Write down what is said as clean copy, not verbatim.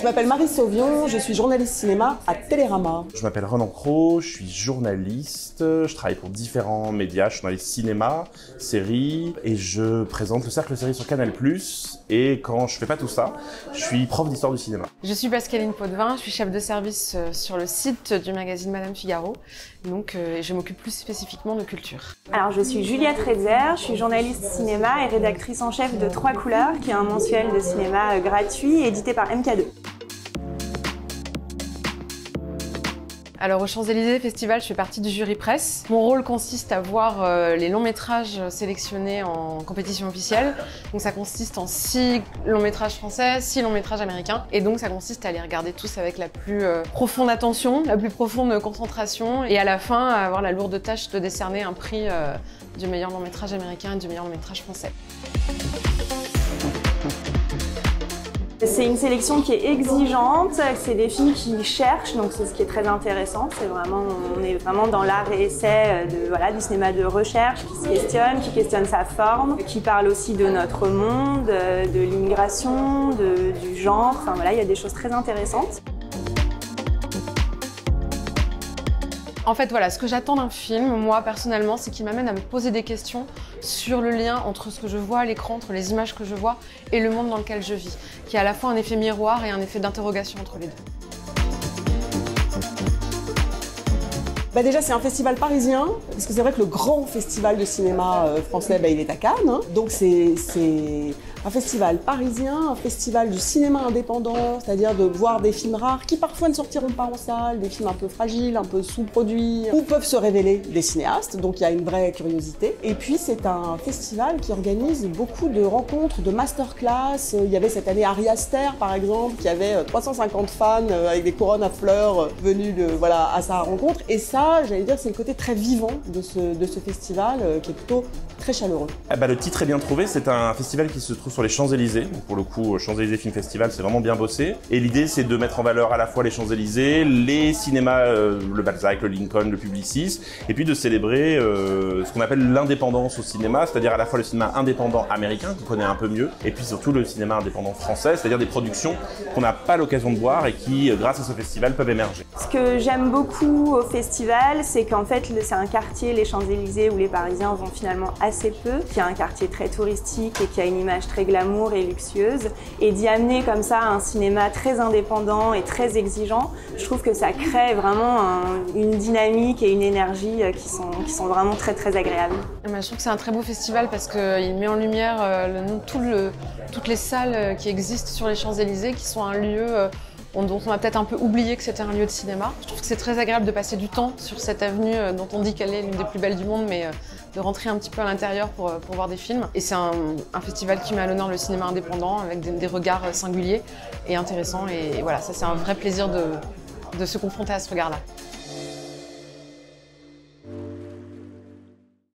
Je m'appelle Marie Sauvion, je suis journaliste cinéma à Télérama. Je m'appelle Renan Cros, je suis journaliste, je travaille pour différents médias, je suis journaliste cinéma, séries, et je présente le Cercle Série sur Canal+. Et quand je fais pas tout ça, je suis prof d'histoire du cinéma. Je suis Pascaline Potvin, je suis chef de service sur le site du magazine Madame Figaro. Donc je m'occupe plus spécifiquement de culture. Alors je suis Juliette Redzer, je suis journaliste cinéma et rédactrice en chef de Trois Couleurs, qui est un mensuel de cinéma gratuit édité par MK2. Alors au Champs-Élysées Festival, je fais partie du jury presse. Mon rôle consiste à voir les longs métrages sélectionnés en compétition officielle. Donc ça consiste en 6 longs métrages français, 6 longs métrages américains. Et donc ça consiste à les regarder tous avec la plus profonde attention, la plus profonde concentration. Et à la fin, à avoir la lourde tâche de décerner un prix du meilleur long métrage américain et du meilleur long métrage français. C'est une sélection qui est exigeante, c'est des films qui cherchent, donc c'est ce qui est très intéressant. On est vraiment dans l'art et essai du cinéma de recherche, qui questionne sa forme, qui parle aussi de notre monde, de l'immigration, du genre. Enfin voilà, il y a des choses très intéressantes. En fait, voilà, ce que j'attends d'un film, moi, personnellement, c'est qu'il m'amène à me poser des questions sur le lien entre ce que je vois à l'écran, entre les images que je vois et le monde dans lequel je vis, qui a à la fois un effet miroir et un effet d'interrogation entre les deux. Déjà, c'est un festival parisien, parce que c'est vrai que le grand festival de cinéma français, il est à Cannes. Donc c'est un festival parisien, un festival du cinéma indépendant, c'est-à-dire de voir des films rares qui parfois ne sortiront pas en salle, des films un peu fragiles, un peu sous-produits, où peuvent se révéler des cinéastes, donc il y a une vraie curiosité. Et puis c'est un festival qui organise beaucoup de rencontres, de masterclass. Il y avait cette année Ari Aster, par exemple, qui avait 350 fans avec des couronnes à fleurs venus à sa rencontre. Et ça, j'allais dire, c'est le côté très vivant de ce festival, qui est plutôt très chaleureux. Le titre est bien trouvé, c'est un festival qui se trouve sur les Champs-Élysées. Pour le coup, Champs-Élysées Film Festival, c'est vraiment bien bossé. Et l'idée, c'est de mettre en valeur à la fois les Champs-Élysées, les cinémas, le Balzac, le Lincoln, le Publicis, et puis de célébrer ce qu'on appelle l'indépendance au cinéma, c'est-à-dire à la fois le cinéma indépendant américain, qu'on connaît un peu mieux, et puis surtout le cinéma indépendant français, c'est-à-dire des productions qu'on n'a pas l'occasion de voir et qui, grâce à ce festival, peuvent émerger. Ce que j'aime beaucoup au festival, c'est qu'en fait, c'est un quartier, les Champs-Élysées, où les Parisiens vont finalement assez peu, qui a un quartier très touristique et qui a une image très glamour et luxueuse, et d'y amener comme ça un cinéma très indépendant et très exigeant, je trouve que ça crée vraiment une dynamique et une énergie qui sont vraiment très très agréables. Je trouve que c'est un très beau festival parce qu'il met en lumière toutes les salles qui existent sur les Champs-Élysées, qui sont un lieu dont on a peut-être un peu oublié que c'était un lieu de cinéma. Je trouve que c'est très agréable de passer du temps sur cette avenue dont on dit qu'elle est l'une des plus belles du monde, mais de rentrer un petit peu à l'intérieur pour voir des films. Et c'est un festival qui met à l'honneur le cinéma indépendant avec des regards singuliers et intéressants. Et voilà, ça c'est un vrai plaisir de se confronter à ce regard-là.